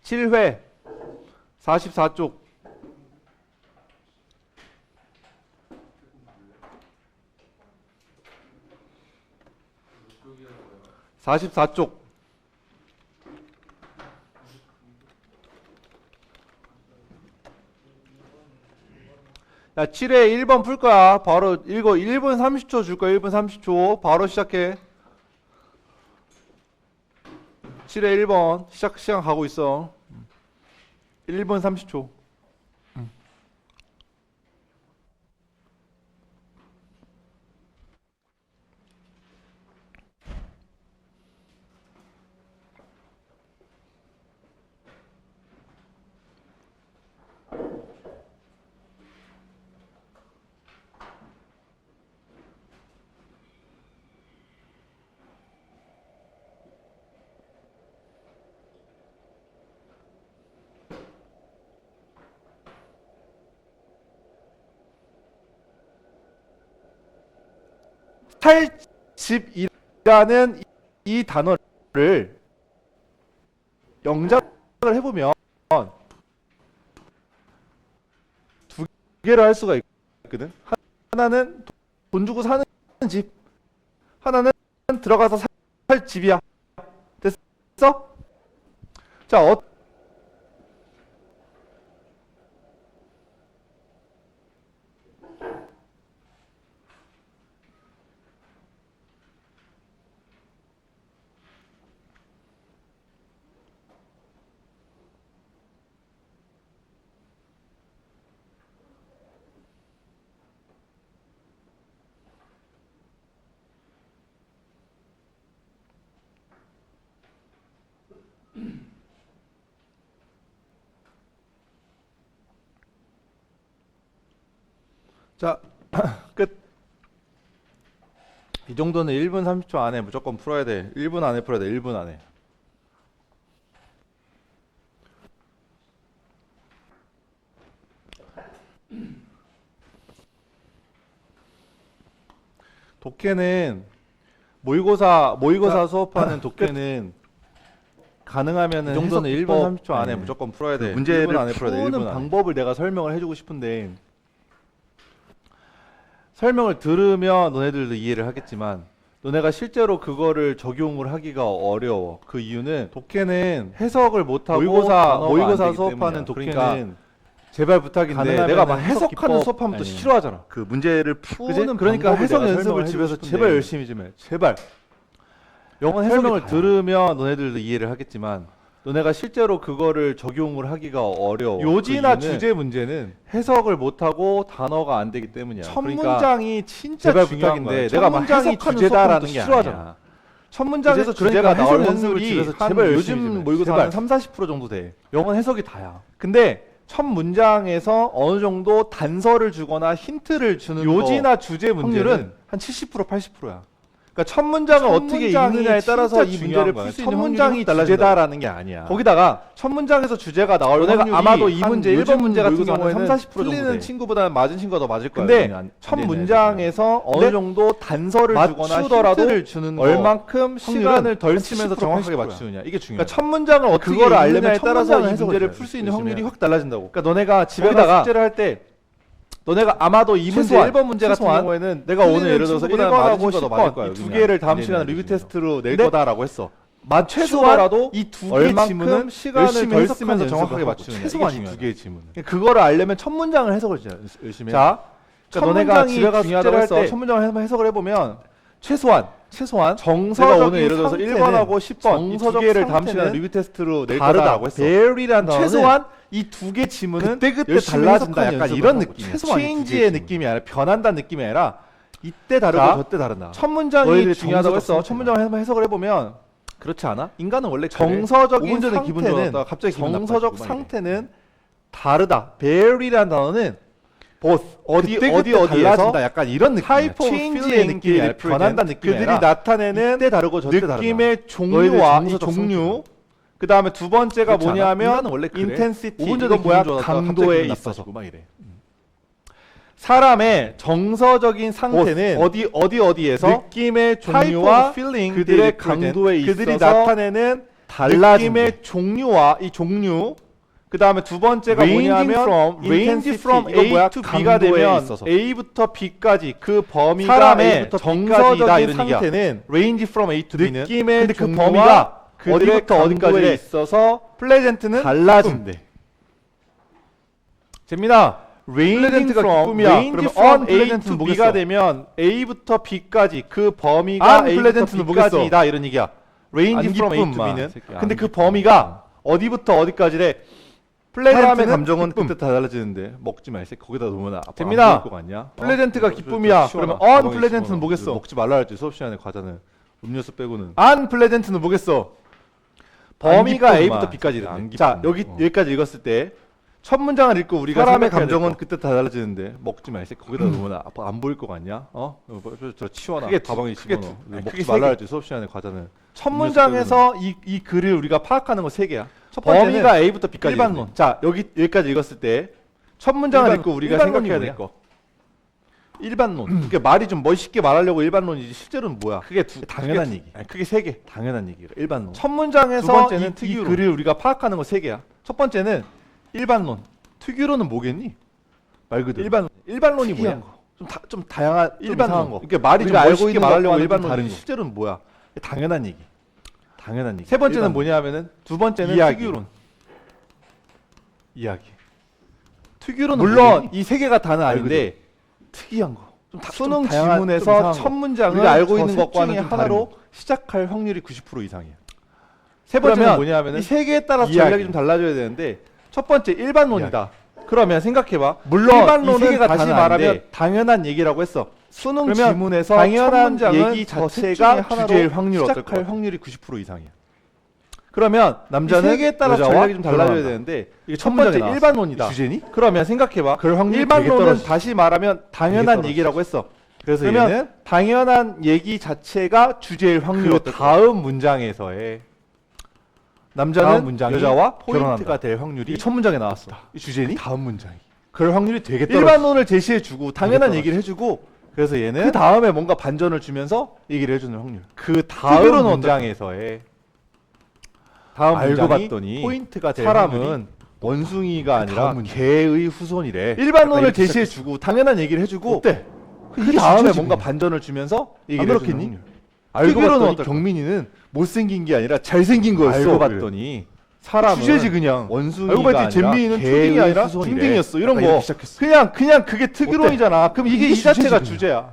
7회 44쪽 44쪽 야 7회 1번 풀 거야. 바로 읽어. 1분 30초 줄 거야. 1분 30초 바로 시작해. 7회 1번 시간 가고 있어. 1분 30초. 탈집이라는 이 단어를 영작을 해보면 두 개로 할 수가 있거든. 하나는 돈 주고 사는 집, 하나는 들어가서 살 집이야. 됐어? 자, 자, 끝. 이 정도는 1분 30초 안에 무조건 풀어야 돼. 1분 안에 풀어야 돼. 1분 안에. 독해는 모의고사 수업하는 독해는 가능하면은 이 정도는 1분 30초 안에 무조건 풀어야 돼. 문제를 안에 풀어야 돼. 1분 안에. 방법을 내가 설명을 해주고 싶은데 설명을 들으면 너네들도 이해를 하겠지만 너네가 실제로 그거를 적용을 하기가 어려워. 그 이유는 독해는 해석을 못하고 모의고사 수업하는 독해는 그러니까 제발 부탁인데 내가 막 해석하는 수업하면 또 싫어하잖아. 그 문제를 푸는 그러니까 해석 연습을 집에서 제발 열심히 좀 해. 제발. 영어 설명을 들으면 너네들도 이해를 하겠지만 너네가 실제로 그거를 적용을 하기가 어려워. 요지나 주제 문제는 해석을 못하고 단어가 안 되기 때문이야. 첫 문장이 진짜 제발 부탁인데 내가 막 해석하는 주제다라는 게 싫어하잖아. 첫 문장에서 주제가 나올 확률이 제발 요즘 모의고사 한 30-40% 정도 돼. 영어 해석이 다야. 근데 첫 문장에서 어느 정도 단서를 주거나 힌트를 주는 요지나 주제 문제는 한 70% 80%야. 그러니까 첫 문장을 어떻게 읽느냐에 따라서 이 문제를 풀 수 있는 문장이 주제다라는 게 아니야. 거기다가 첫 문장에서 주제가 나올 확률이 아마도 이 문제 1번 문제 같은 경우에는 30-40% 틀리는 친구보다는 맞은 친구가 더 맞을 거야. 근데 첫 문장에서 어느 정도 단서를 주거나 힌트를 주는 얼만큼 시간을 덜 쓰면서 정확하게 맞추느냐 이게 중요해. 그러니까 첫 문장을 어떻게 그거를 알려면 따라서 이 문제를 풀 수 있는 확률이 확 달라진다고. 그러니까 너네가 집에다가 숙제를 할 때 너네가 아마도 이 문제 1번 문제 같은 경우에는 내가 오늘 예를 들어서 1번하고 10번 이 두 개를 다음 시간에 리뷰 테스트로 낼 거다라고 했어. 최소한라도 이 두 개의 지문은 시간을 덜 쓰면서 정확하게 맞추는 최소한 이 두 개의 지문은. 그거를 알려면 첫 문장을 해석을 열심히 해. 자, 그러니까 너네가 집에 가서 숙제를 할 때 첫 문장을 해석을 해보면 최소한 정서적인 오늘 예를 들어서 1번하고 10번 이 두 개를 다음 시간에 리뷰 테스트로 낼 거다라고 했어. very라는 단어는 최소한 이 두 개 지문은 그때 달라진다. 약간 이런 느낌이야. 체인지의 느낌이 아니라 변한다는 느낌이 아니라 이때 다르고 저때 다르다. 첫 문장이 중요하다고 했어. 첫 문장을 한번 해석을 해보면 그렇지 않아? 인간은 원래 정서적인 상태는 갑자기 정서적 상태는 다르다. very라는 단어는 어디에서 달라진다. 약간 이런 느낌이야. 체인지의 느낌이 아니라 변한다는 느낌이 아니라 그들이 나타내는 이때 다르고 저때 다르다. 느낌의 종류와 이 종류 그 다음에 두 번째가 뭐냐면 인텐시티. 이건 뭐야? 강도에 있어서 막 이래. 사람의 정서적인 상태는 어디에서 느낌의 종류와 그들의 강도에 있어서 그들이 나타내는 달라진 느낌의 종류와 이 종류 그 다음에 두 번째가 뭐냐면 range from 이거 뭐야? A to B가 되면 A부터 B까지 그 범위가 사람의 A부터 B까지다 정서적인 이런 얘기야. 상태는 range from A to B는 느낌의 근데 그 종류와 범위가 그들의 어디부터 어디까지 강도에 있어서 플레젠트는 달라진대. 됩니다. ranging 플레젠트가 from 기쁨이야. range 그러면 from on A 플레젠트는 to B가 B가 되면 A부터 B까지 그 범위가 an A부터 플레젠트는 뭐겠어? B까지다 이런 얘기야. range 안 from A to 기쁨, 마. B는 새끼야, 근데 안 그 기쁨. 범위가 어디부터 어디까지래? 사람의 플레젠트는 감정은 기쁨. 그때 다 달라지는데 먹지 마. 이 새끼. 거기다 놓으면 아파. 됩니다. 안 보일 거 같냐? 플레젠트가 어? 기쁨이야. 시원하. 그러면 on 가방에 플레젠트는 집어넣어. 뭐겠어? 먹지 말라 했지 수업 시간에 과자는 음료수 빼고는. 안 플레젠트는 뭐겠어? 범위가 기쁨, A부터 마. B까지 안 이랬네. 기쁨. 자 여기까지 읽었을 때 첫 문장을 읽고 우리가 사람의 생각해야 될 감정은 거. 그때 다 달라지는데 먹지 마. 이 새끼. 거기다 놓으면 아파. 안 보일 거 같냐? 어? 저 치워놔. 크게 가방에 크게 집어넣어. 크게 먹지 세 말라 개. 했지 수업 시간에 과자는. 첫 음료수 문장에서 이 글을 우리가 파악하는 거 세 개야. 첫 번째는 범위가 A부터 B까지 일반론. 이랬네. 자 여기까지 읽었을 때 첫 문장을 일반- 읽고 우리가 일반론이 생각해야 될 뭐야? 거. 일반론. 그러니까 말이 좀 멋있게 말하려고 일반론이지 실제로는 뭐야? 크게 당연한 크게, 얘기. 아니, 크게 세 개. 당연한 얘기라. 일반론. 첫 문장에서 두 번째는 이 특유론. 글을 우리가 파악하는 거 세 개야. 첫 번째는 일반론. 특유론은 뭐겠니? 말 그대로. 일반론이 특이한 뭐야? 좀 다양한 좀 일반론. 이상한 거. 그러니까 말이 좀 우리가 알고 멋있게 있는 말하려고 것과는 좀 일반론이 다른 거. 실제로는 뭐야? 당연한 얘기. 당연한 얘기. 세 번째는 일반론. 뭐냐면은 두 번째는 이야기. 특유론. 이야기. 특유론은 물론 뭐겠니? 이 세 개가 다는 말 아닌데 특이한 거. 수능 좀 다양한- 좀 지문에서 이상한 첫 거. 문장을 우리가 알고 저 있는 셋 것과는 중에 좀 다른 하나로 거. 시작할 확률이 90% 이상이야. 세 그러면 번째는 뭐냐면은 이 세 개에 따라서 이야기. 전략이 좀 달라져야 되는데 첫 번째 일반론이다. 그러면 생각해봐. 물론 이 일반론은 세 개가 다시 다는 말하면 아닌데 당연한 얘기라고 했어. 수능 그러면 지문에서 당연한 첫 문장은 얘기 저 셋 자체가 중에 하나로 주제일 확률이 어떨 것 시작할 같아? 확률이 90% 이상이야. 그러면 남자는 이세 개에 따라서 여자와 전략이 좀 달라져야 결혼한다. 되는데 이게 첫 번째 문장에 일반론이다. 주제니? 그러면 생각해봐. 그럴 확률이 되게 일반론은 떨어지지. 다시 말하면 당연한 떨어지지. 얘기라고 했어. 그래서 그러면 얘는 당연한 얘기 자체가 주제일 확률이 그 어떨 것 같아? 다음 문장에서의 남자는 다음 문장이 여자와 포인트가 결혼한다. 될 확률이 이게 첫 문장에 나왔어. 이 주제니? 다음 문장이. 그럴 확률이 되게 떨어져. 일반론을 제시해주고 당연한 떨어져. 얘기를 해주고 그래서 얘는 그 다음에 뭔가 반전을 주면서 얘기를 해주는 확률. 그 다음 특유론은 문장에서의 다음 알고 문장이 봤더니 포인트가 될 확률이 사람은 원숭이가 아니라 다음 문장. 개의 후손이래. 약간 일반론을 이렇게 제시해주고 당연한 얘기를 해주고 어때? 그 이게 다음에 진짜지, 뭔가 그냥. 반전을 주면서 안 얘기를 해주는 그렇겠니? 확률. 알고 특유론은 봤더니 어떨까? 경민이는 못생긴 게 아니라 잘생긴 거였어. 알고 봤더니 사람은 주제지 그냥. 원숭이가 알고 봤더니 아니라 잼민이는 개의 초딩이 아니라 후손이래. 중딩이었어. 이런 약간 거. 이렇게 시작했어. 그냥 그게 특유론이잖아. 그럼 이게 이게 이 자체가 주제지, 주제야.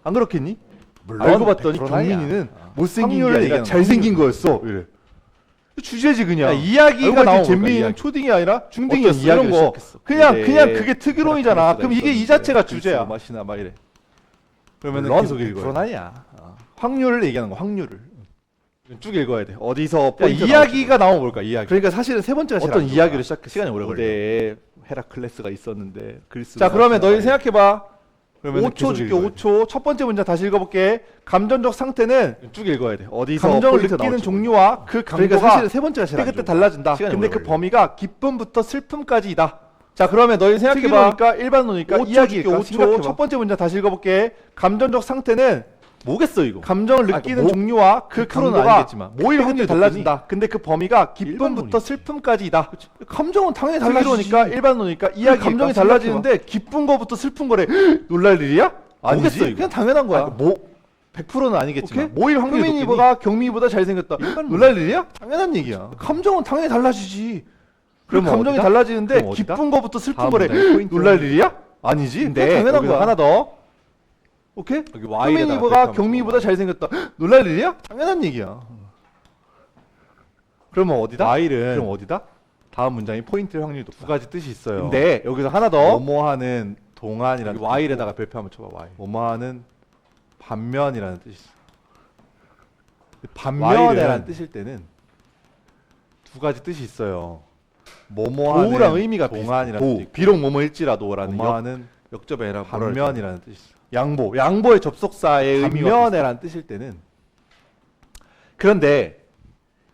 안 그렇겠니? 물론 알고 봤더니 100% 아니야. 경민이는 못생긴 게 확률을 아니라 얘기하는 잘생긴 거야. 거였어. 이래. 주제지 그냥. 그러니까 이야기가 알고 봤더니 나오는 잼민이는 거야, 이야기. 초딩이 아니라 중딩이었어. 어떤 이런 이야기를 거. 시작했어. 그냥 그게 특유론이잖아. 그럼 이게 이 자체가 주제야. 맛이나 막 이래. 그러면 물론 계속 읽어야 100% 돼. 아니야. 확률을 얘기하는 거. 확률을. 쭉 읽어야 돼. 어디서 야, 포인트 이야기가 나오면 뭘까? 이야기. 그러니까 사실은 세 번째가 제일 어떤 안 좋아. 이야기를 시작했어. 시간이 오래 걸려. 고대에 헤라클레스가 있었는데 그리스. 자 그러면 너희 생각해봐. 그러면 5초 줄게 5초. 첫 번째 문장 다시 읽어볼게. 감정적 상태는 쭉 읽어야 돼. 어디서 감정을 포인트 느끼는 나올지 종류와 그 그러니까 강도가 사실은 세 번째가 제일 안 그때 좋아. 달라진다. 시간이 근데 오래 그 걸려. 범위가 기쁨부터 슬픔까지이다. 자 그러면 너희 생각해봐. 특유로니까 일반론이니까 5초 이야기일까? 줄게, 5초. 생각해봐. 첫 번째 문장 다시 읽어볼게. 감정적 상태는 뭐겠어 이거? 감정을 느끼는 뭐, 종류와 그 100%는 강도가 아니겠지만. 모일 그때 확률이 그때 달라진다. 근데 그 범위가 기쁨부터 일반론이지. 슬픔까지이다. 감정은 당연히 달라지지. 달라지니까 일반론이니까 이야기 감정이 달라지는데 기쁜 거부터 슬픈 거래. 놀랄 일이야? 아니지, 뭐겠어, 이거. 그냥 당연한 거야. 뭐 100%는 아니겠지만 오케이? 모일 확률이 효민이보다 경미보다 잘생겼다. 일반론. 놀랄 일이야? 당연한 얘기야. 감정은 당연히 달라지지. 그럼 그럼 감정이 어디다? 달라지는데 그럼 어디다? 기쁜 거부터 슬픈 다음 거래. 문장에 포인트 놀랄 일이야? 아니지. 근데 그냥 당연한 여기서 거야. 하나 더. 오케이? 여기 Y에다가 효민이보다 백하면 경미보다 잘생겼다. 놀랄 일이야? 당연한 얘기야. 그러면 어디다? Y는 그럼 어디다? 다음 문장이 포인트일 확률이 높다. 두 가지 뜻이 있어요. 근데 여기서 하나 더. 뭐뭐하는 동안이라는 여기 Y에다가 별표 한번 쳐봐. Y. 뭐뭐하는 반면이라는 뜻이 있어. 반면이라는 반면이라는 뜻일 때는 두 가지 뜻이 있어요. 뭐뭐하는 도우랑 의미가 동안이라는 비슷해. 뜻이 비록 뭐뭐일지라도라는 뭐뭐하는 역접에라 반면이라는 뜻이 있어. 양보의 접속사의 의미가 비슷해. 반면이라는 뜻일 때는 그런데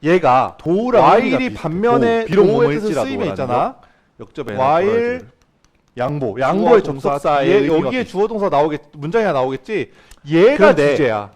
얘가 도우랑 의미가 와일이 비슷해. 반면에 도, 비록 도우의 뜻을 뭐뭐일지라도라는 쓰임에 있잖아. 역접에 와일 양보의 주어 동사 접속사에 뒤에 의미가 여기에 비슷해. 주어 동사 나오겠 문장이 하나 나오겠지. 얘가 그런데 주제야.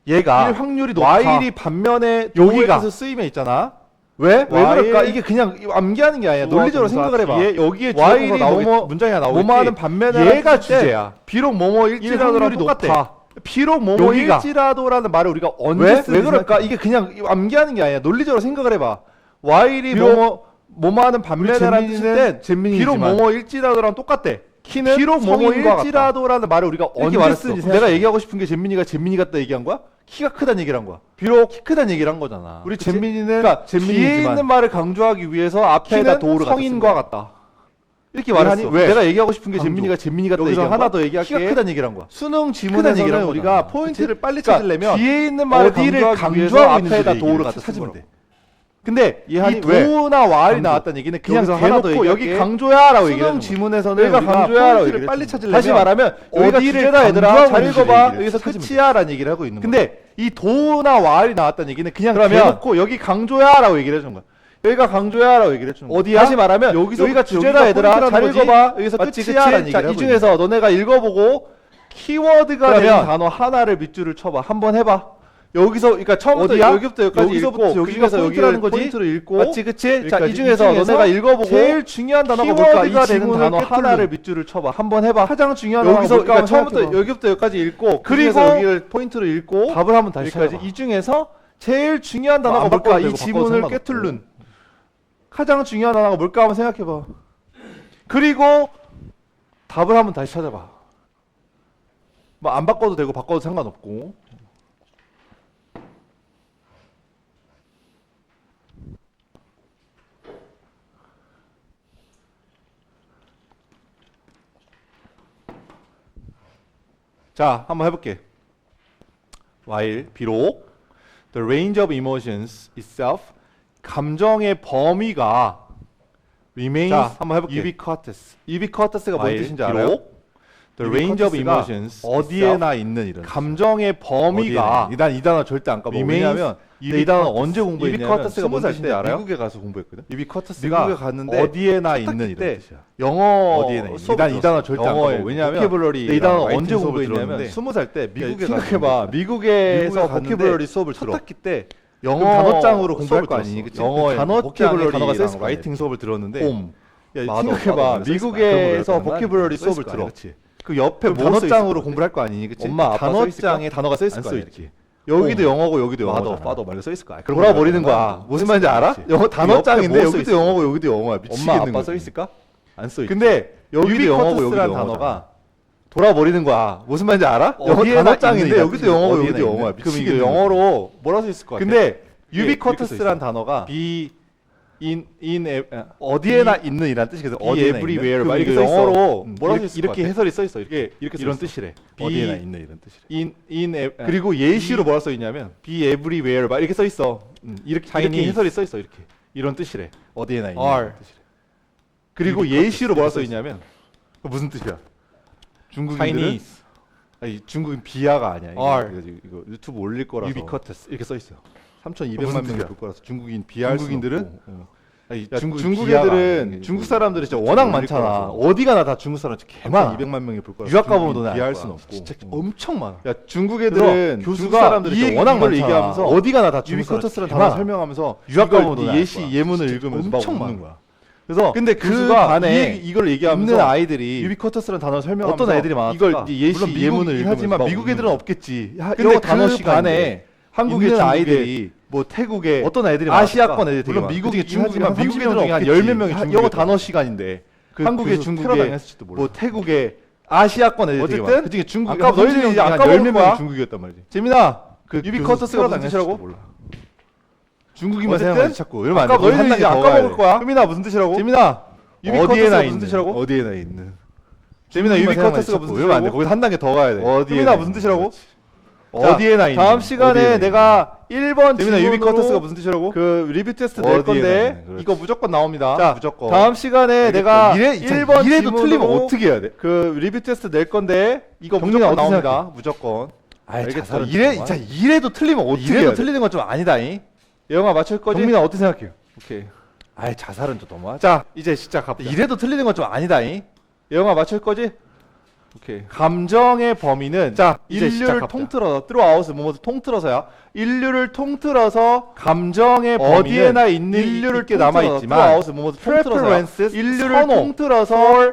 얘가 일 확률이 높아. Y일이 반면에 여기가. 여기가 쓰이면 있잖아. 왜 Y일- 그럴까? 이게 그냥 암기하는 게 아니야. 논리적으로 생각을 해봐. 여기에 Y일이 나오겠, 뭐뭐 문장이 나오겠지. 뭐뭐 하는 반면에 얘가 주제야. 비록 뭐뭐 일 일지라도랑 확률이 똑같대. 높아. 비록 뭐뭐 여기가. 일지라도라는 말을 우리가 언제 왜 쓰는지 그럴까? 생각해. 이게 그냥 암기하는 게 아니야. 논리적으로 생각을 해봐. Y일이 비록 뭐뭐 하는 반면에라는 뜻일 땐 비록 잼민이지만 뭐뭐 일지라도랑 똑같대. 키는 비록 뭐뭐 성인과 같다. 일지라도라는 말을 우리가 언제 말했어. 쓰는지 그럼 내가 얘기하고 싶은 게 잼민이가 잼민이 같다 얘기한 거야? 키가 크다는 얘기를 한 거야. 비록 키 크다는 얘기를 한 거잖아. 우리 그치? 잼민이는 그러니까 뒤에 잼민이지만 있는 말을 강조하기 위해서 앞에다 키는 도우를 성인과 같다. 이렇게 왜 말했어. 하니? 왜? 내가 얘기하고 싶은 게 강조. 잼민이가 잼민이 같다 여기서 얘기한 하나 거야? 더 얘기할게. 키가 크다는 얘기를 한 거야. 수능 크다는 얘기를 지문에서는 한 우리가 거잖아. 포인트를 빨리 그러니까 찾으려면 뒤에 있는 말을 어디를 강조하기 위해서 강조하고 있는지 앞에다 얘기를 도우를 같이 같이 찾으면 찾으면 돼. 근데 이해하니? 이 왜? 도우나 Y이 강조. 나왔다는 얘기는 그냥 여기서 하나 더 대놓고 여기 얘기할게. 강조야라고 얘기를 수능 하는 거야. 지문에서는 여기가 우리가 강조야라고 포인트를 얘기를 빨리 했잖아. 찾으려면 다시 말하면 여기가 어디를 주제다 얘들아 강조하고 잘 있는지 읽어봐. 얘기를 여기서 찾으면 끝이야라는 얘기를 하고 있는 거야. 근데 이 도우나 Y이 나왔다는 얘기는 그냥 그러면 대놓고 여기 강조야라고 얘기를 해주는 거야. 여기가 강조야라고 얘기를 해주는 거야. 어디야? 다시 말하면 여기서 여기가 주제다 여기가 얘들아 잘 포인트라는 거지? 읽어봐. 여기서 맞지? 끝이야라는 그치? 얘기를 자, 하고 이 있는 거야. 중에서 너네가 읽어보고 키워드가 그러면 되는 단어 하나를 밑줄을 쳐봐. 한번 해봐. 여기서 그러니까 처음부터 어디야? 여기부터 여기까지 여기서부터 읽고 여기가 그중에서 포인트라는 여기를 거지? 포인트를 읽고 맞지? 그치? 자, 여기까지. 이 중에서 너네가 읽어보고 제일 중요한 단어가 뭘까? 키워드가 이 되는 지문을 단어 꿰뚫는. 하나를 밑줄을 쳐봐. 한번 해봐. 가장 중요한 여기서 단어가 뭘까? 그러니까 처음부터 생각해봐. 여기부터 여기까지 읽고 그리고 그리고 여기를 포인트를 읽고 답을 한번 다시 여기까지 찾아봐. 이 중에서 제일 중요한 단어가 안 뭘까? 바꿔도 이 되고 지문을 바꿔도 꿰뚫는 가장 중요한 단어가 뭘까 한번 생각해봐. 그리고 답을 한번 다시 찾아봐. 뭐 안 바꿔도 되고 바꿔도 상관없고. 자, 한번 해볼게. while 비록 the range of emotions itself 감정의 범위가 remains 자, 한번 해볼게. ubiquitous. ubiquitous가 뭔 while 뜻인지 알아요? 비록 the range of ubiquitous가 emotions 어디에나 있는 이런 감정의 범위가 난 이 단어 절대 안 까먹어. remains 왜냐면 이 단어 언제 공부했냐면 ubiquitous가 뭔 20살 뜻인지 때 알아요? 미국에 가서 공부했거든. ubiquitous가 미국에 갔는데 어디에나 첫 있는 학기 이런 때 뜻이야. 영어 어디에나 있는. 수업을 난이 단어 들었어. 절대 안 영어의 까먹어. 왜냐면 보캐블러리 이 단어 라이팅 언제 수업을 공부했냐면 들었는데 20살 때 미국에 생각해봐. 가서 미국에서 갔는데 보캐블러리 수업을 첫 들어. 학기 때 영어 단어장으로 공부할 수업을 거 들었어. 아니니, 그치? 영어에 단어장에 보캐블러리 단어가 써 있을 거 라이팅 수업을 들었는데 홈. 야, 마더, 생각해봐. 마더 미국에서 그런 거 보캐블러리 써 있을 수업을 거 들어. 아니야, 그치? 그 옆에 그럼 뭐 단어장으로 써 공부할 거 아니니, 그치? 엄마 아빠 써 있을까? 단어장에 단어가 써 있을 안 거 써 아니야, 있지. 이렇게. 여기도 홈. 영어고 여기도 마더, 영어잖아. 파더 말로 써 있을 거야. 돌아버리는 거야. 무슨 말인지 알아? 그치? 영어 단어장인데 옆에 뭐 여기도 써 영어고 여기도 영어야. 엄마 미치겠는 아빠 거지. 써 있을까? 안 써 있지. 근데 여기도 영어고 여기도 유비쿼터스라는 영어잖아. 단어가 돌아버리는 거야. 무슨 말인지 알아? 영어 어디에나 단어장인데 있는 여기도 영어고 어디에나 여기도 있는. 영어야. 그럼 이거 미치겠는 거지. 영어로 뭐라 써 있을 것 같아? 근데 이렇게 유비쿼터스란 써 단어가 be 어디에나 있는 이란 뜻이거든. be 어디에나 everywhere 있는. 막 그럼 이렇게 이거 써 있어. 영어로 뭐라고 이렇게- 써 있을 것 이렇게 같아? 해설이 써 있어. 이렇게 이런 써 있어. 뜻이래. 어디에나 있는 이런 뜻이래. 그리고 예시로 뭐라 써 있냐면 be everywhere 막 이렇게 써 있어. 이렇게 Chinese. 해설이 써 있어. 이렇게 이런 뜻이래. 어디에나 있는 are. 이런 뜻이래. 그리고 예시로 뭐라 써 있냐면 그 무슨 뜻이야? 중국인들은 Chinese. 아니 중국인 비하가 아니야. are. 이거 유튜브 올릴 거라서 유비쿼터스 이렇게 써 있어. 3,200만 무슨 명이 뜻이야? 볼 거라서 중국인 비하할 수 중국인들은? 없고. 아니, 야, 중국 비하가 애들은 아니야. 중국 사람들이 진짜 유튜브 워낙 올릴 많잖아. 거라서. 어디 가나 다 중국 사람 개 많아. 200만 명이 볼 거라. 유학 가보면 너네 비할 알 수는 거야. 없고. 진짜 엄청 많아. 야 중국 애들은 그래서 중국 교수가 사람들이 이 진짜 워낙 이걸 많잖아. 얘기하면서 어디 가나 다 중국 유비쿼터스라는 사람 단어 다 설명하면서 유학 이걸 가보면 너네 알 예시 거야. 예문을 진짜 읽으면서 막 엄청 웃는 많아. 거야. 그래서 근데 그 교수가 반에 이걸 얘기하면서 있는 아이들이 유비쿼터스라는 단어를 설명하면서 어떤 애들이 많았을까? 이걸 이제 예시 물론 예문을 미국이긴 읽으면서 하지만 막 미국 웃는 애들은 거야. 없겠지. 근데 영어 그 단어 반에 시간에 한국의 있는 중국의 아이들이 뭐 태국의 어떤 애들이 아시아권 애들 되게 물론 많아. 미국이긴 그중에 하지만 중국이긴 미국 미국 애들은 애들은 한 없겠지. 열몇 명이 영어 영어 단어 단어 시간인데 그 한국의 교수 테러 중국의 당했을지도 몰라. 뭐 태국의 아시아권 애들 되게 많아. 어쨌든 그중에 중국 아까 너희들이 이제 아까 열몇 본 명이 거야. 중국이었단 말이지. 재민아, 그 유비쿼터스가 무슨 뜻이라고? 몰라. 중국이만 어쨌든 생각하지 자꾸. 이러면 안 돼. 아까 너희들이 한 단계 이제 더 아까 가야 먹을 돼. 거야. 흠이나 무슨 뜻이라고? 재민아, 유비쿼터스가 어디에나 무슨 있는. 뜻이라고? 어디에나 있는. 재민아, 중국이만 유비쿼터스가 생각하지 무슨 자꾸. 이러면 안 돼. 뜻이라고? 거기서 한 단계 더 가야 돼. 어디에나 흠이나 무슨 있는. 뜻이라고? 자, 어디에나 있는. 다음 시간에 어디에나 내가 1번 재민아, 질문으로 유비쿼터스가 무슨 뜻이라고? 그 리뷰 테스트 낼 어디에나 건데 있는. 그렇지. 이거 무조건 나옵니다. 자, 무조건. 다음 시간에 알겠다. 내가 이래 1번 이래도 질문으로 틀리면 어떻게 해야 돼? 그 리뷰 테스트 낼 건데 이거 정민아, 무조건 어떻게 나옵니다. 생각해? 무조건. 아이, 알겠어. 자살은 이래 정말. 자 이래도 틀리면 어떻게 이래도 해야 돼? 틀리는 건 좀 아니다잉. 예영아 맞출 거지? 정민아 어떻게 생각해요? 오케이. 아이, 자살은 좀 너무하지. 자 이제 시작합니다. 이래도 틀리는 건 좀 아니다잉. 예영아 맞출 거지? 오케이. 감정의 범위는 자, 이제 인류를 시작합시다. 통틀어서 throughout 뭐뭐 통틀어서야 인류를 통틀어서 감정의 범위는 어디에나 있는 인류를 있게 남아 있지만 뭐뭐 통틀어서 preferences, 인류를 선호, 통틀어서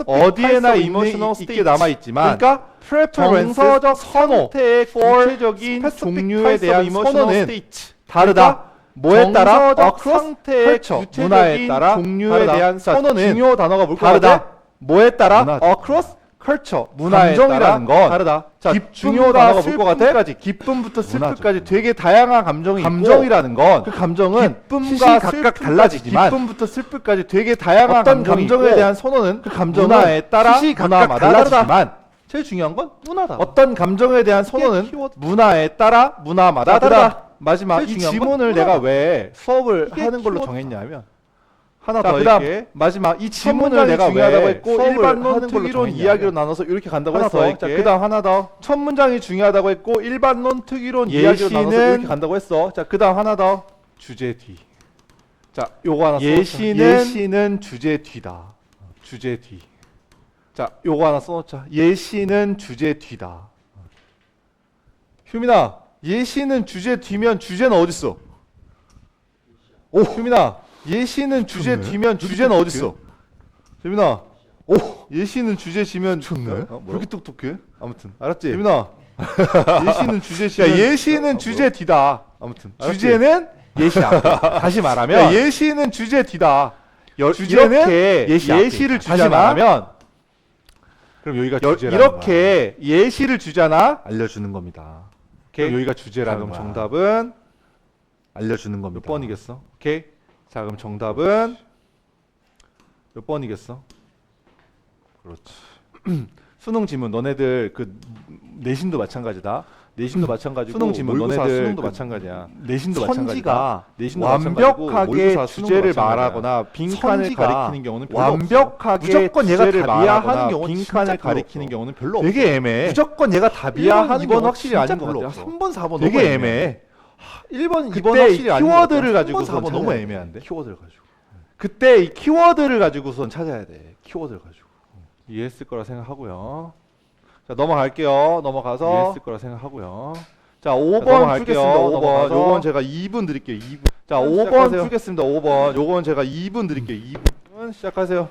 어디에나 있는 emotional 있게 states. 남아 있지만 그러니까 preferences 정서적 선호, 상태의 for 구체적인 specific 종류에 types of 대한 emotional 선호는 states. 다르다. 그러니까 뭐에 따라 정서적 across 상태의 culture, 구체적인 문화에 따라 종류에 다르다. 대한 자, 선호는 중요 단어가 뭘 다르다. 같아? 뭐에 따라 문화다. across culture 문화에 감정이라는 따라 건 다르다. 자, 중요 기쁨과 단어가 뭘 것 같아? 슬픔까지. 기쁨부터 문화죠. 슬픔까지 되게 다양한 감정이 감정이라는 건 있고 그 감정은 기쁨과 시시각각 슬픔까지, 달라지지만 기쁨부터 슬픔까지 되게 다양한 어떤 감정이 감정에 있고 대한 선호는 그 감정은 문화에 따라 시시각각 문화마다 달라지지만 다르다. 제일 중요한 건 문화다. 어떤 감정에 대한 선호는 키워드. 문화에 따라 문화마다 자, 다르다. 그다음 마지막 제일 이 중요한 건 지문을 문화다. 내가 왜 수업을 이게 하는 걸로 키워드다. 정했냐면 하나 자, 더 그다음 할게. 마지막 이 지문을 지문을 내가 내가 중요하다고 왜 했고 수업을 일반론 하는 걸로 특이론 정했냐면 이야기로 나눠서 이렇게 간다고 하나 했어. 더 자, 할게. 그다음 하나 더. 첫 문장이 중요하다고 했고 일반론 특이론 이야기로 나눠서 예시는 이렇게 간다고 했어. 자, 그다음 하나 더. 주제 뒤. 자, 요거 하나 써. 예시는 주제 뒤다. 주제 뒤. 자, 요거 하나 써놓자. 예시는 주제 뒤다. 휴민아, 예시는 주제 뒤면 주제는 어딨어? 오, 휴민아, 예시는 주제 좋네. 뒤면 주제는 똑똑해. 어딨어? 휴민아, 오, 예시는 주제 지면 좋네. 왜 이렇게 똑똑해? 아무튼 알았지? 휴민아, 예시는 주제 야, 지면 예시는 주제 뒤다. 아무튼 주제는 예시 앞에. 다시 말하면 야, 예시는 주제 뒤다. 주제는 이렇게 예시 앞에. 예시를 다시 주잖아. 말하면 그럼 여기가 주제라는 이렇게 예시를 주잖아. 거야. 알려주는 겁니다. 오케이. 그럼 여기가 자, 주제라는 그럼 거야. 정답은 알려주는 몇 겁니다. 번이겠어? 오케이. 자, 그럼 정답은 몇 번이겠어? 그렇지. 수능 지문 너네들 그 내신도 마찬가지다. 내신도 마찬가지고 수능 지문 모의고사 너네들 수능도 그 마찬가지야. 내신도 선지가 마찬가지다. 내신도 완벽하게 모의고사 수능도 주제를 마찬가지야. 말하거나 빈칸을 선지가 가리키는 경우는 별로 완벽하게 무조건 얘가 주제를 답이야 말하거나 하는 경우는 빈칸을 진짜 별로 가리키는 없어. 경우는 별로 없어. 되게 애매해. 무조건 얘가 답이야 하는 2번 경우는 확실히 진짜 아닌 것 별로 같아. 없어. 3번, 4번 너무 되게 애매해. 애매해. 1번, 2번 그때 확실히 아닌 것 같아. 키워드를 가지고 3번, 4번 너무 찾아야 돼. 애매한데. 키워드를 가지고. 그때 이 키워드를 가지고선 찾아야 돼. 키워드를 가지고. 이해했을 거라 생각하고요. 자, 넘어갈게요. 넘어가서 이해했을 거라 생각하고요. 자, 5번 넘어갈게요. 풀겠습니다. 5번. 넘어가서. 요건 제가 2분 드릴게요. 2분. 자, 5번 시작하세요. 풀겠습니다. 5번. 요건 제가 2분 드릴게요. 2분. 시작하세요.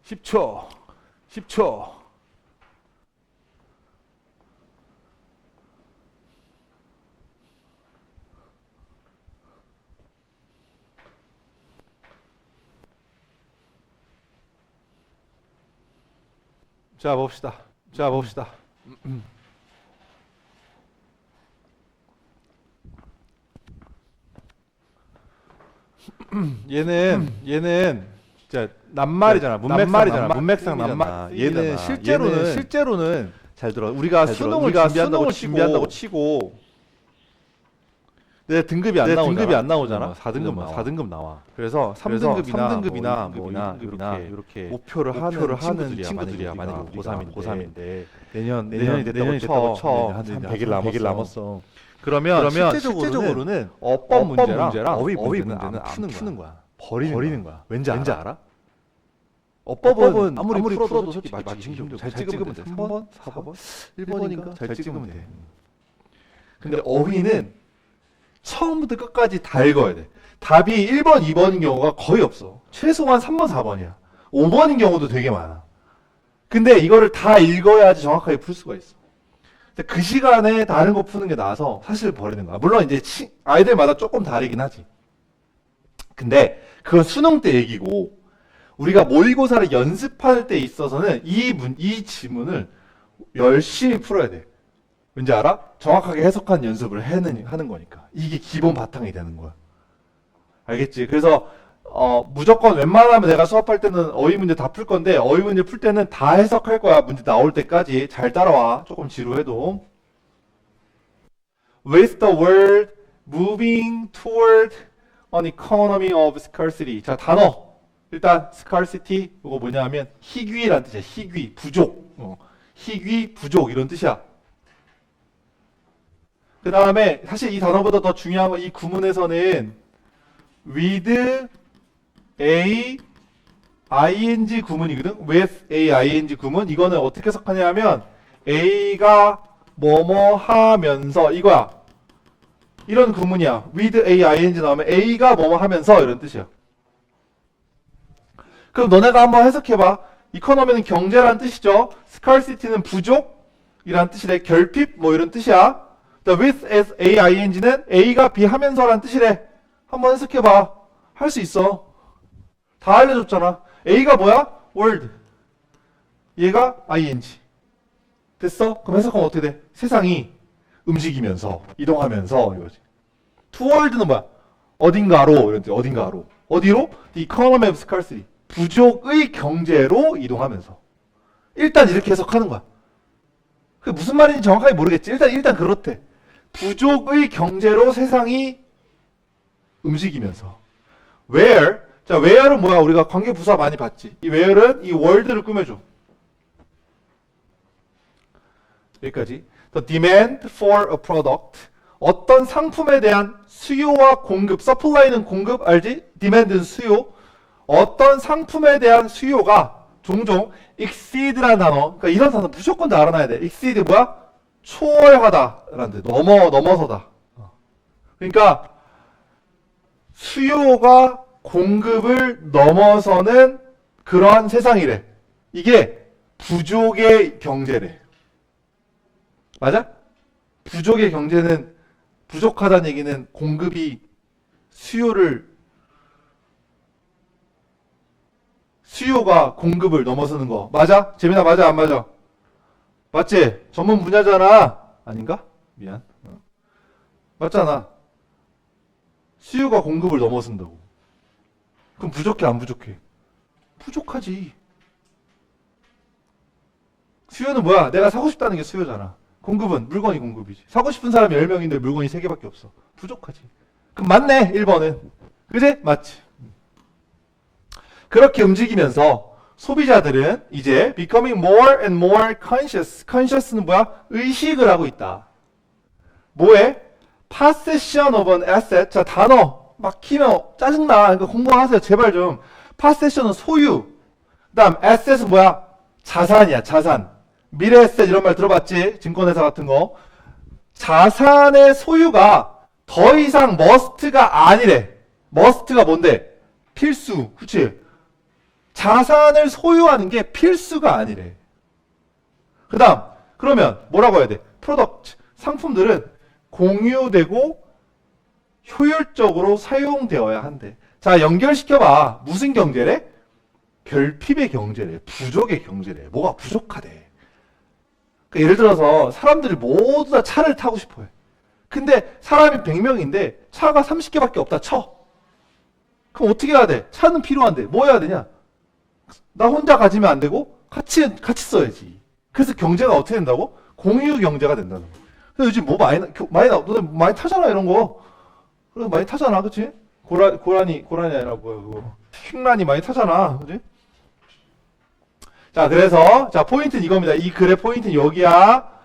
십 초 10초. 자, 봅시다. 자, 봅시다. 얘는 자, 낱말이잖아. 낱말이잖아. 문맥상 낱말. 얘는 실제로는 잘 들어. 우리가 수능을 준비한다고 치고 내 등급이 안 나오잖아. 4등급 나와. 그래서 3등급이나 뭐 이렇게 목표를 하는 친구들이야. 만약에 고3인데 내년이 됐다고 쳐. 한 100일 남았어. 그러면 실제적으로는 어법 문제랑 어휘 문제는 안 푸는 거야. 버리는 거야. 왠지 알아? 어법은 아무리 풀어도 솔직히 맞추기 힘들고 잘 찍으면 돼. 3번? 4번? 1번인가? 잘 찍으면 돼. 근데 어휘는 처음부터 끝까지 다 읽어야 돼. 답이 1번, 2번인 경우가 거의 없어. 최소한 3번, 4번이야. 5번인 경우도 되게 많아. 근데 이거를 다 읽어야지 정확하게 풀 수가 있어. 근데 그 시간에 다른 거 푸는 게 나아서 사실 버리는 거야. 물론 이제 아이들마다 조금 다르긴 하지. 근데 그건 수능 때 얘기고 우리가 모의고사를 연습할 때 있어서는 이 지문을 열심히 풀어야 돼. 왠지 알아? 정확하게 해석한 연습을 하는 거니까. 이게 기본 바탕이 되는 거야. 알겠지? 그래서 무조건 웬만하면 내가 수업할 때는 어휘 문제 다 풀 건데 어휘 문제 풀 때는 다 해석할 거야. 문제 나올 때까지. 잘 따라와. 조금 지루해도. With the world moving toward an economy of scarcity. 자, 단어. 일단 scarcity 이거 뭐냐면 희귀란 뜻이야. 희귀, 부족. 희귀, 부족 이런 뜻이야. 그 다음에 사실 이 단어보다 더 중요한 건 이 구문에서는 with a ing 구문이거든. with a ing 구문. 이거는 어떻게 해석하냐면 a가 뭐뭐 하면서 이거야. 이런 구문이야. with a ing 나오면 a가 뭐뭐 하면서 이런 뜻이야. 그럼 너네가 한번 해석해봐. economy는 경제란 뜻이죠. scarcity는 부족이란 뜻이래. 결핍 뭐 이런 뜻이야. The with as a ing는 a가 b 하면서란 뜻이래. 한번 해석해봐. 할 수 있어. 다 알려줬잖아. a가 뭐야? world. 얘가 ing. 됐어? 그럼 해석하면 어떻게 돼? 세상이 움직이면서 이동하면서 이거지. toward는 뭐야? 어딘가로 이런 뜻. 어딘가로. 어디로? The economy of scarcity. 부족의 경제로 이동하면서. 일단 이렇게 해석하는 거야. 그게 무슨 말인지 정확하게 모르겠지. 일단 그렇대. 부족의 경제로 세상이 움직이면서. where. 자, where는 뭐야? 우리가 관계부사 많이 봤지. 이 where는 이 world를 꾸며줘. 여기까지. The demand for a product. 어떤 상품에 대한 수요와 공급. supply는 공급 알지? demand는 수요. 어떤 상품에 대한 수요가 종종 exceed라는 단어. 그러니까 이런 단어 무조건 다 알아놔야 돼. exceed 뭐야? 초월하다라는 뜻. 넘어서다. 그러니까 수요가 공급을 넘어서는 그러한 세상이래. 이게 부족의 경제래. 맞아? 부족의 경제는 부족하다는 얘기는 공급이 수요가 공급을 넘어서는 거. 맞아? 재민아 맞아 안 맞아? 맞지? 전문 분야잖아. 아닌가? 미안. 맞잖아. 수요가 공급을 넘어선다고. 그럼 부족해 안 부족해? 부족하지. 수요는 뭐야? 내가 사고 싶다는 게 수요잖아. 공급은 물건이 공급이지. 사고 싶은 사람이 10명인데 물건이 3개밖에 없어. 부족하지. 그럼 맞네 1번은. 그지? 맞지. 그렇게 움직이면서 소비자들은 이제 becoming more and more conscious. conscious는 뭐야? 의식을 하고 있다. 뭐에? possession of an asset. 자, 단어 막히면 짜증나. 그러니까 공부하세요. 제발 좀. possession은 소유. 그 다음 asset은 뭐야? 자산이야. 자산. 미래 에셋 이런 말 들어봤지? 증권회사 같은 거. 자산의 소유가 더 이상 must가 아니래. must가 뭔데? 필수. 그치? 자산을 소유하는 게 필수가 아니래. 그 다음 그러면 뭐라고 해야 돼? 프로덕트. 상품들은 공유되고 효율적으로 사용되어야 한대. 자, 연결시켜봐. 무슨 경제래? 결핍의 경제래. 부족의 경제래. 뭐가 부족하대. 그러니까 예를 들어서 사람들이 모두 다 차를 타고 싶어해. 근데 사람이 100명인데 차가 30개밖에 없다 쳐. 그럼 어떻게 해야 돼? 차는 필요한데 뭐 해야 되냐? 나 혼자 가지면 안 되고 같이 써야지. 그래서 경제가 어떻게 된다고? 공유 경제가 된다는 거. 그래서 요즘 뭐 너네 많이 타잖아 이런 거. 그래서 많이 타잖아, 그치? 고라니 아니라 뭐야 그거. 휙란이 많이 타잖아, 그치? 자, 그래서 자 포인트는 이겁니다. 이 글의 포인트는 여기야.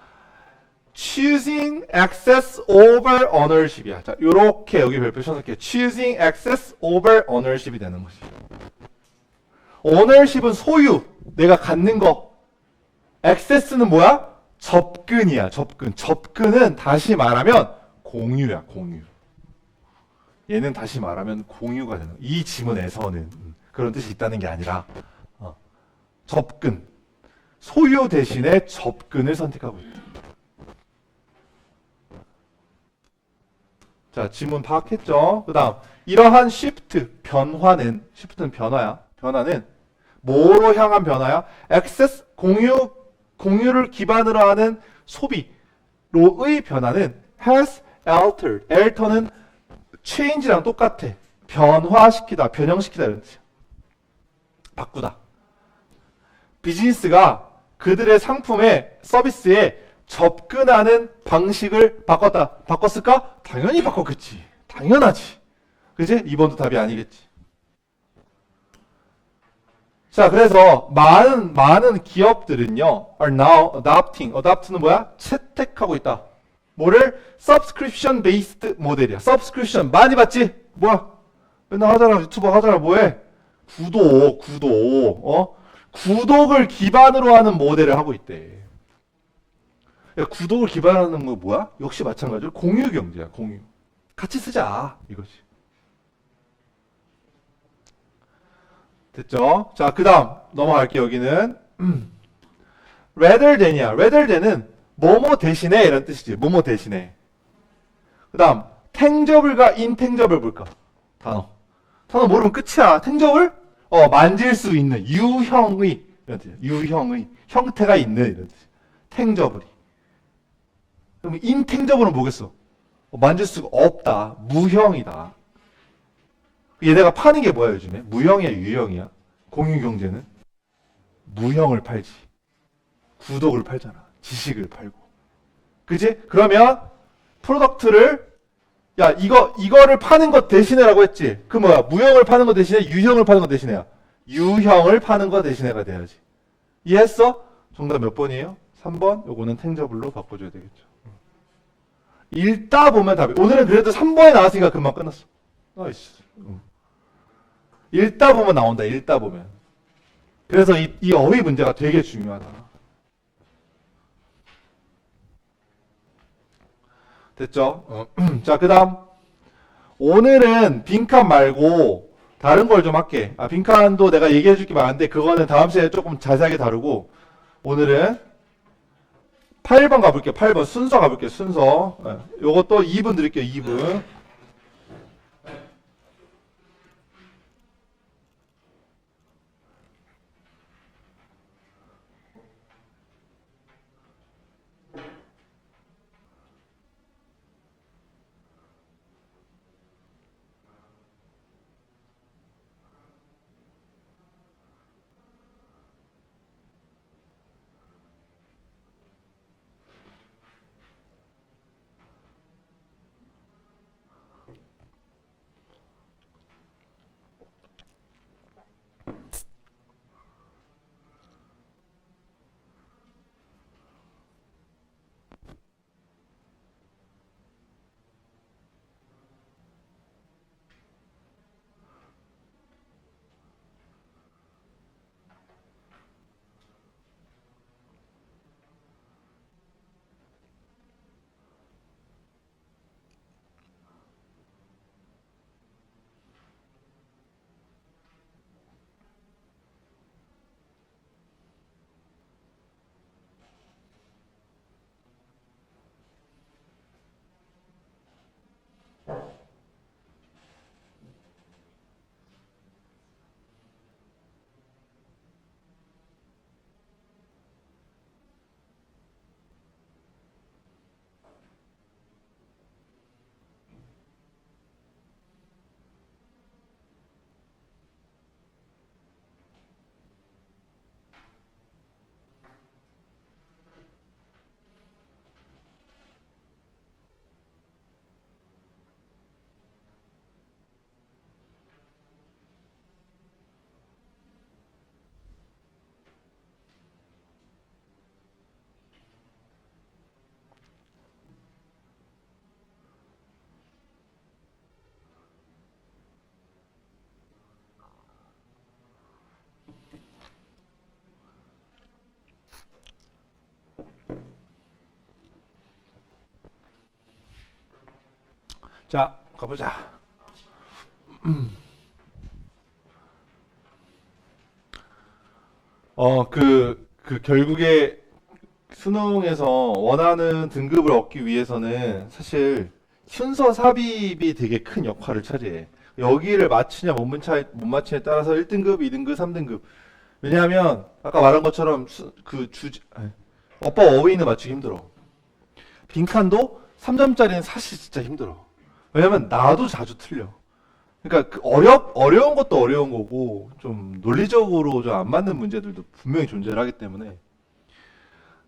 choosing access over ownership이야. 자, 요렇게 여기 별표 쳐놓을게요. choosing access over ownership이 되는 거지. ownership은 소유, 내가 갖는 거. access는 뭐야? 접근이야, 접근. 접근은 다시 말하면 공유야, 공유. 얘는 다시 말하면 공유가 되는 거야. 이 지문에서는 그런 뜻이 있다는 게 아니라 접근. 소유 대신에 접근을 선택하고 있다. 자, 지문 파악했죠? 그 다음, 이러한 shift, 변화는, shift는 변화야. 변화는 뭐로 향한 변화야? access, 공유를 기반으로 하는 소비로의 변화는 has altered. alter는 change랑 똑같아. 변화시키다, 변형시키다 이런 뜻이야. 바꾸다. 비즈니스가 그들의 상품에, 서비스에 접근하는 방식을 바꿨을까? 당연히 바꿨겠지. 당연하지. 그지? 2번도 답이 아니겠지. 자, 그래서 많은 기업들은요, are now adopting. adopt는 뭐야? 채택하고 있다. 뭐를? subscription based 모델이야. subscription 많이 받지? 뭐야? 맨날 하잖아. 유튜버 하잖아. 뭐해? 구독을 기반으로 하는 모델을 하고 있대. 야, 구독을 기반으로 하는 거 뭐야? 역시 마찬가지로 공유 경제야. 공유. 같이 쓰자. 이거지. 됐죠? 자, 그 다음 넘어갈게요. 여기는 rather than이야. rather than은 뭐뭐 대신에 이런 뜻이지. 뭐뭐 대신에. 그 다음 tangible과 intangible 볼까? 단어 모르면 끝이야. tangible? 만질 수 있는 유형의 이런 뜻이야. 유형의 형태가 있는 이런 뜻이야. tangible이. 그럼 intangible은 뭐겠어? 만질 수가 없다. 무형이다. 얘네가 파는 게 뭐야 요즘에? 무형이야 유형이야? 공유경제는? 무형을 팔지. 구독을 팔잖아. 지식을 팔고. 그지? 그러면 프로덕트를 야 이거를 파는 것 대신에라고 했지. 그 뭐야? 무형을 파는 것 대신에 유형을 파는 것 대신에야. 유형을 파는 것 대신에가 돼야지. 이해했어? 정답 몇 번이에요? 3번. 요거는 탱저블로 바꿔줘야 되겠죠. 읽다 보면 답이. 오늘은 그래도 3번에 나왔으니까 금방 끝났어. 나이스. 읽다 보면 나온다. 읽다 보면. 그래서 이 어휘 문제가 되게 중요하다. 됐죠? 자, 그 다음. 오늘은 빈칸 말고 다른 걸 좀 할게. 빈칸도 내가 얘기해 줄게 많은데 그거는 다음 시간에 조금 자세하게 다루고 오늘은 8번 가볼게요. 8번 순서 가볼게요. 순서. 요것도 2분 드릴게요. 2분. 자, 가보자. 결국에 수능에서 원하는 등급을 얻기 위해서는 사실 순서 삽입이 되게 큰 역할을 차지해. 여기를 맞추냐 못 맞추냐에 따라서 1등급, 2등급, 3등급. 왜냐하면 아까 말한 것처럼 어법 어휘는 맞추기 힘들어. 빈칸도 3점짜리는 사실 진짜 힘들어. 왜냐면 나도 자주 틀려. 그러니까 어려운 것도 어려운 거고 좀 논리적으로 좀 안 맞는 문제들도 분명히 존재를 하기 때문에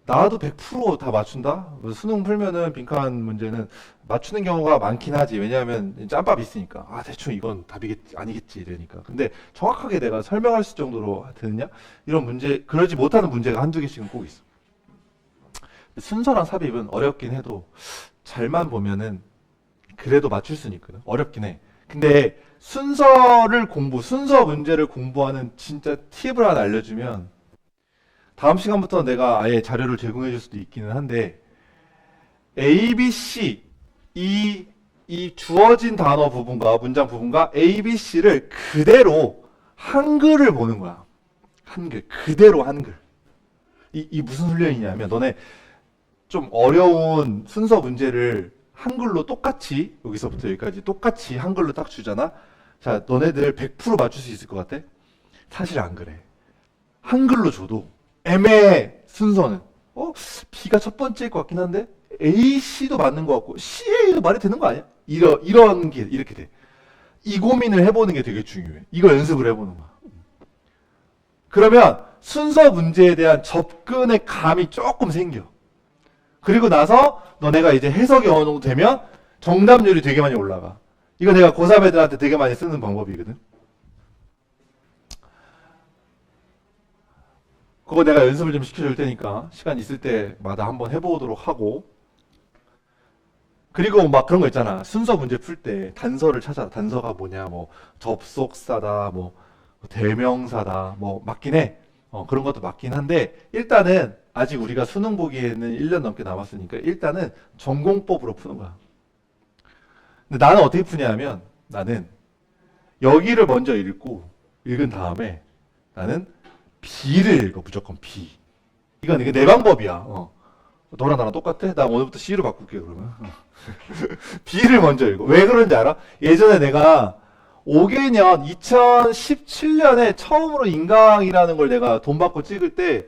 나도 100% 다 맞춘다? 수능 풀면은 빈칸 문제는 맞추는 경우가 많긴 하지. 왜냐하면 짬밥이 있으니까. 아, 대충 이건 답이겠지, 아니겠지, 이러니까. 근데 정확하게 내가 설명할 수 정도로 되느냐? 이런 문제, 그러지 못하는 문제가 한두 개씩은 꼭 있어. 순서랑 삽입은 어렵긴 해도 잘만 보면은 그래도 맞출 수는 있거든. 어렵긴 해. 근데 순서 문제를 공부하는 진짜 팁을 하나 알려주면 다음 시간부터 내가 아예 자료를 제공해 줄 수도 있기는 한데 A, B, C 이 주어진 단어 부분과 문장 부분과 A, B, C를 그대로 한글을 보는 거야. 한글. 그대로 한글. 이 무슨 훈련이냐면 너네 좀 어려운 순서 문제를 한글로 똑같이 여기서부터 여기까지 똑같이 한글로 딱 주잖아. 자, 너네들 100% 맞출 수 있을 것 같아? 사실 안 그래. 한글로 줘도 애매해. 순서는 B가 첫 번째일 것 같긴 한데 A, C도 맞는 것 같고 C, A도 말이 되는 거 아니야? 이런 게 이렇게 돼. 이 고민을 해보는 게 되게 중요해. 이거 연습을 해보는 거야. 그러면 순서 문제에 대한 접근의 감이 조금 생겨. 그리고 나서 너네가 이제 해석이 어느 정도 되면 정답률이 되게 많이 올라가. 이거 내가 고3 애들한테 되게 많이 쓰는 방법이거든. 그거 내가 연습을 좀 시켜줄 테니까 시간 있을 때마다 한번 해보도록 하고. 그리고 막 그런 거 있잖아. 순서 문제 풀 때 단서를 찾아. 단서가 뭐냐, 뭐 접속사다, 뭐 대명사다, 뭐 맞긴 해. 그런 것도 맞긴 한데 일단은 아직 우리가 수능 보기에는 1년 넘게 남았으니까 일단은 전공법으로 푸는 거야. 근데 나는 어떻게 푸냐면 나는 여기를 먼저 읽은 다음에 나는 B를 읽어. 무조건 B. 이게 내 방법이야. 너랑 나랑 똑같아? 나 오늘부터 C로 바꿀게 그러면. B를 먼저 읽어. 왜 그런지 알아? 예전에 내가 5개년 2017년에 처음으로 인강이라는 걸 내가 돈 받고 찍을 때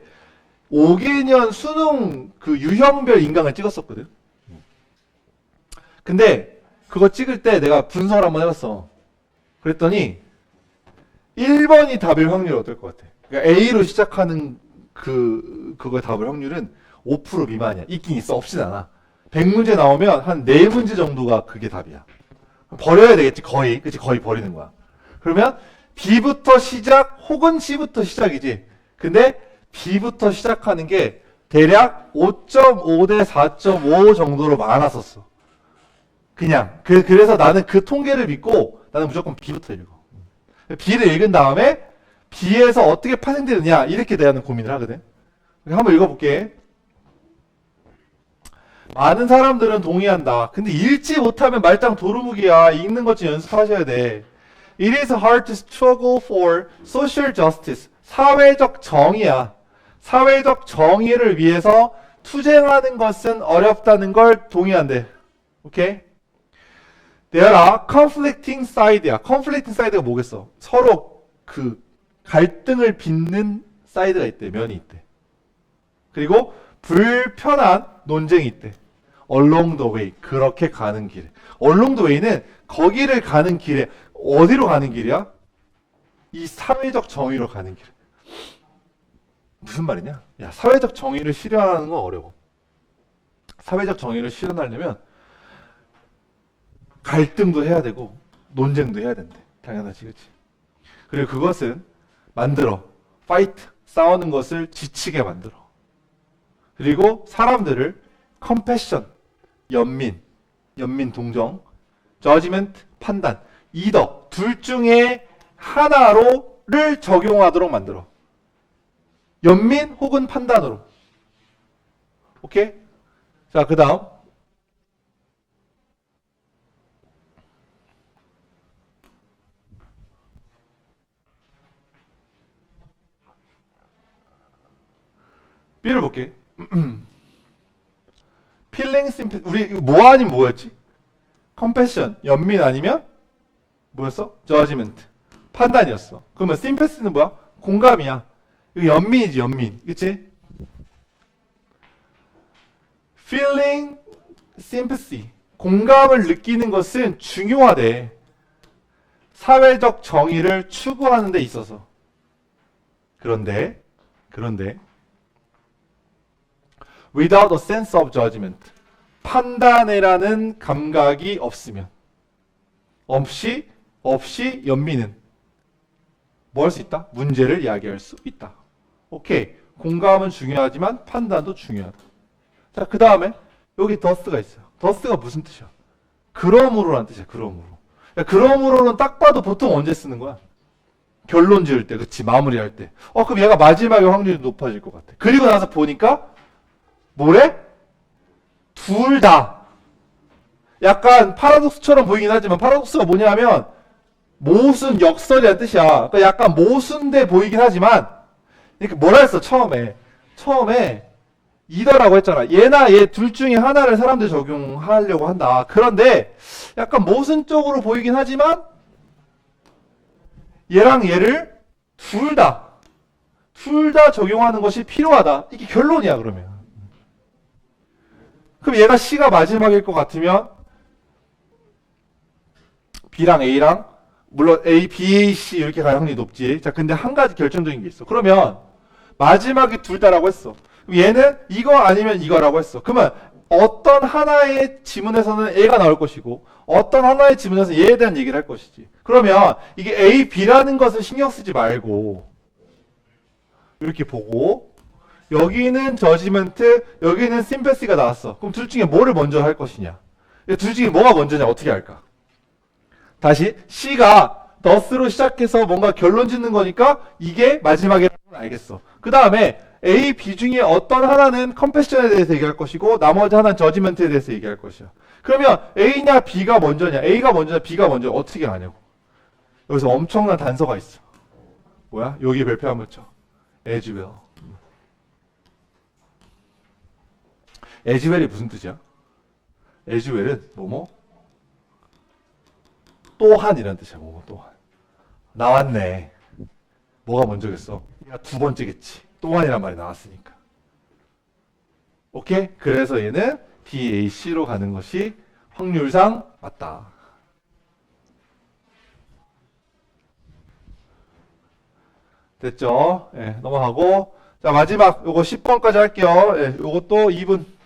5개년 수능 그 유형별 인강을 찍었었거든. 근데 그거 찍을 때 내가 분석을 한번 해봤어. 그랬더니 1번이 답일 확률이 어떨 것 같아? 그러니까 A로 시작하는 그거의 답일 확률은 5% 미만이야. 있긴 있어. 없진 않아. 100문제 나오면 한 4문제 정도가 그게 답이야. 버려야 되겠지. 거의. 그치? 거의 버리는 거야. 그러면 B부터 시작 혹은 C부터 시작이지. 근데 B부터 시작하는 게 대략 5.5 대 4.5 정도로 많았었어. 그냥. 그래서 나는 그 통계를 믿고 나는 무조건 B부터 읽어. B를 읽은 다음에 B에서 어떻게 파생되느냐 이렇게 대하는 고민을 하거든. 한번 읽어볼게. 많은 사람들은 동의한다. 근데 읽지 못하면 말짱 도루묵이야. 읽는 것 좀 연습하셔야 돼. It is hard to struggle for social justice. 사회적 정의야. 사회적 정의를 위해서 투쟁하는 것은 어렵다는 걸 동의한대. 오케이? There are conflicting side야. conflicting side가 뭐겠어? 서로 그 갈등을 빚는 사이드가 있대. 면이 있대. 그리고 불편한 논쟁이 있대. along the way. 그렇게 가는 길. along the way는 거기를 가는 길에 어디로 가는 길이야? 이 사회적 정의로 가는 길. 무슨 말이냐? 야, 사회적 정의를 실현하는 건 어려워. 사회적 정의를 실현하려면 갈등도 해야 되고 논쟁도 해야 된대. 당연하지, 그렇지? 그리고 그것은 만들어. fight. 싸우는 것을 지치게 만들어. 그리고 사람들을 compassion. 연민 동정, judgment, 판단, either 둘 중에 하나로를 적용하도록 만들어. 연민 혹은 판단으로. 오케이? 자, 그 다음 B를 볼게. 필링 심패 우리 뭐 아닌 뭐였지? 컴패션 연민 아니면 뭐였어? 저지먼트 판단이었어. 그러면 심패스는 뭐야? 공감이야. 이거 연민이지 연민. 그치? feeling sympathy 공감을 느끼는 것은 중요하대. 사회적 정의를 추구하는 데 있어서. 그런데 without a sense of judgment 판단이라는 감각이 없으면 없이 연민은 뭐 할 수 있다? 문제를 야기할 수 있다. 오케이. 공감은 중요하지만 판단도 중요하다. 자, 그 다음에 여기 더스가 있어요. 더스가 무슨 뜻이야? 그러므로란 뜻이야. 그러므로. 야, 그러므로는 딱 봐도 보통 언제 쓰는 거야? 결론 지을 때, 그치? 마무리할 때. 그럼 얘가 마지막에 확률이 높아질 것 같아. 그리고 나서 보니까 뭐래? 둘 다. 약간 파라독스처럼 보이긴 하지만 파라독스가 뭐냐면 모순 역설이라는 뜻이야. 그러니까 약간 모순돼 보이긴 하지만 그러니까 뭐라 했어 처음에 이더라고 했잖아. 얘나 얘 둘 중에 하나를 사람들 적용하려고 한다. 그런데 약간 모순적으로 보이긴 하지만 얘랑 얘를 둘 다 적용하는 것이 필요하다. 이게 결론이야 그러면. 그럼 얘가 C가 마지막일 것 같으면 B랑 A랑 물론 A, B, A, C 이렇게 갈 확률이 높지. 자, 근데 한 가지 결정적인 게 있어. 그러면 마지막이 둘 다라고 했어. 그럼 얘는 이거 아니면 이거라고 했어. 그러면 어떤 하나의 지문에서는 A가 나올 것이고 어떤 하나의 지문에서 얘에 대한 얘기를 할 것이지. 그러면 이게 A, B라는 것을 신경 쓰지 말고 이렇게 보고 여기는 저지먼트, 여기는 심패시가 나왔어. 그럼 둘 중에 뭐를 먼저 할 것이냐? 둘 중에 뭐가 먼저냐? 어떻게 할까? 다시 C가 thus로 시작해서 뭔가 결론 짓는 거니까 이게 마지막이라는 건 알겠어. 그 다음에 A, B 중에 어떤 하나는 컴패션에 대해서 얘기할 것이고 나머지 하나는 저지먼트에 대해서 얘기할 것이야. 그러면 A냐 B가 먼저냐 A가 먼저냐 B가 먼저냐 어떻게 아냐고. 여기서 엄청난 단서가 있어. 뭐야? 여기 별표 한번 쳐. as well. as well이 무슨 뜻이야? as well은 뭐뭐? 또한이라는 뜻이야. 뭐뭐 또한. 나왔네. 뭐가 먼저겠어? 얘가 두 번째겠지. 또한이란 말이 나왔으니까. 오케이? 그래서 얘는 DAC로 가는 것이 확률상 맞다. 됐죠? 예, 넘어가고. 자, 마지막 요거 10번까지 할게요. 예, 요것도 2분.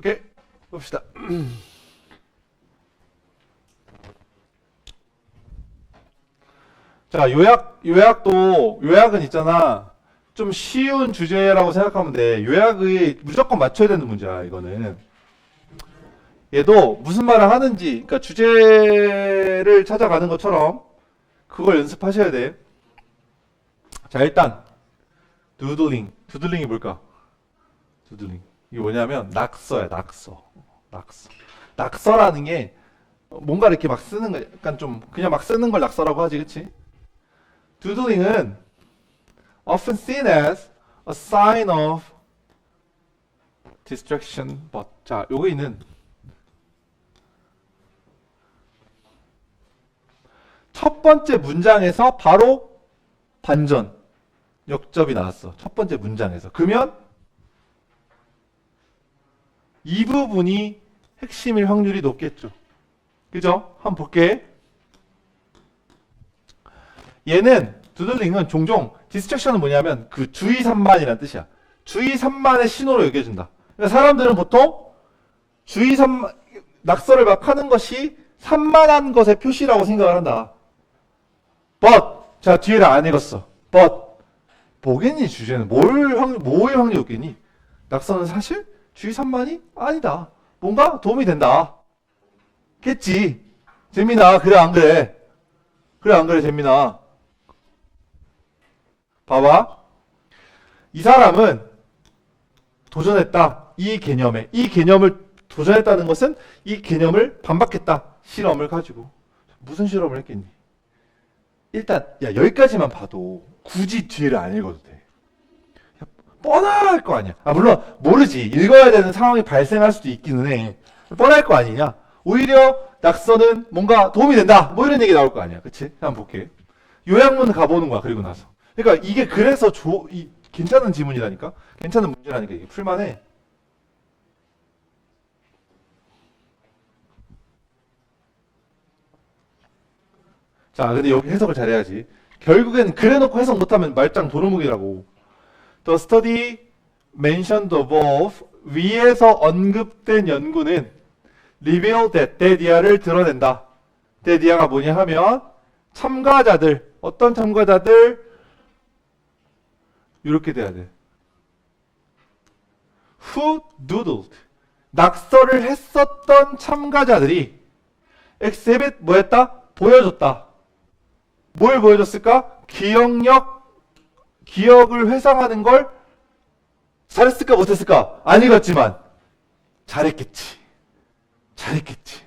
오케이, 봅시다. 자, 요약은 있잖아. 좀 쉬운 주제라고 생각하면 돼. 요약이 무조건 맞춰야 되는 문제야, 이거는. 얘도 무슨 말을 하는지, 그러니까 주제를 찾아가는 것처럼 그걸 연습하셔야 돼. 자, 일단 두들링. 두들링이 뭘까? 두들링. 이게 뭐냐면 낙서야, 낙서. 낙서라는 게 뭔가 이렇게 막 쓰는 거, 약간 좀 그냥 막 쓰는 걸 낙서라고 하지, 그치? Doodling은 often seen as a sign of distraction, but 자, 여기는 첫 번째 문장에서 바로 반전, 역접이 나왔어. 첫 번째 문장에서. 그러면 이 부분이 핵심일 확률이 높겠죠. 그죠? 한번 볼게. 얘는 두들링은 종종 디스트랙션은 뭐냐면 그 주의 산만이라는 뜻이야. 주의 산만의 신호로 여겨준다. 그러니까 사람들은 보통 주의 산만 낙서를 막 하는 것이 산만한 것의 표시라고 생각을 한다. But 자 뒤에를 안 읽었어. But 뭐겠니 주제는 뭐의 확률이 높겠니? 낙서는 사실 주의 산만이 아니다. 뭔가 도움이 된다. 겠지. 재민아 그래 안 그래? 그래 안 그래 재민아? 봐봐. 이 사람은 도전했다. 이 개념을 도전했다는 것은 이 개념을 반박했다. 실험을 가지고. 무슨 실험을 했겠니? 일단 야 여기까지만 봐도 굳이 뒤를 안 읽어도 돼. 야, 뻔할 거 아니야. 아 물론 모르지. 읽어야 되는 상황이 발생할 수도 있기는 해. 뻔할 거 아니냐. 오히려 낙서는 뭔가 도움이 된다. 뭐 이런 얘기 나올 거 아니야. 그치? 한번 볼게. 요약문 가보는 거야. 그리고 나서. 그러니까 이게 그래서 괜찮은 지문이라니까? 괜찮은 문제라니까 이게 풀만해. 자, 근데 여기 해석을 잘해야지. 결국엔 그래놓고 해석 못하면 말짱 도루묵이라고. The study mentioned above 위에서 언급된 연구는 revealed that 데디아를 드러낸다. 데디아가 뭐냐 하면 참가자들, 어떤 참가자들 이렇게 돼야 돼. Who doodled 낙서를 했었던 참가자들이 exhibit 뭐했다? 보여줬다. 뭘 보여줬을까? 기억을 회상하는 걸 잘했을까 못했을까? 안 읽었지만 잘했겠지.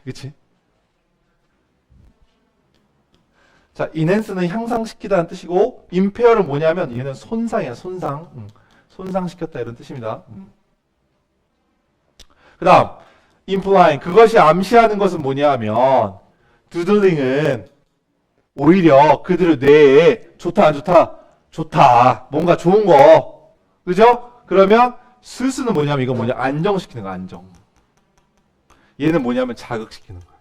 그치? 자, enhance는 향상시키다는 뜻이고 impaire는 뭐냐면 얘는 손상이야. 손상시켰다 이런 뜻입니다. 그 다음 implying 그것이 암시하는 것은 뭐냐면 doodling은 오히려 그들의 뇌에 좋다 안 좋다? 좋다. 뭔가 좋은 거. 그죠? 그러면 스스는 뭐냐면 이건 뭐냐? 안정시키는 거 안정. 얘는 뭐냐면 자극시키는 거야.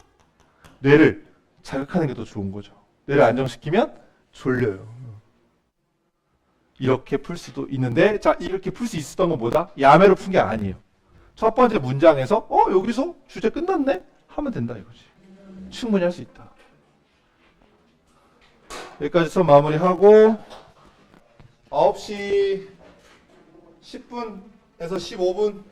뇌를 자극하는 게 더 좋은 거죠. 뇌를 안정시키면 졸려요. 이렇게 풀 수도 있는데 자 이렇게 풀 수 있었던 건 뭐다? 야매로 푼 게 아니에요. 첫 번째 문장에서 여기서 주제 끝났네? 하면 된다 이거지. 충분히 할 수 있다. 여기까지 수업 마무리하고 9시 10분에서 15분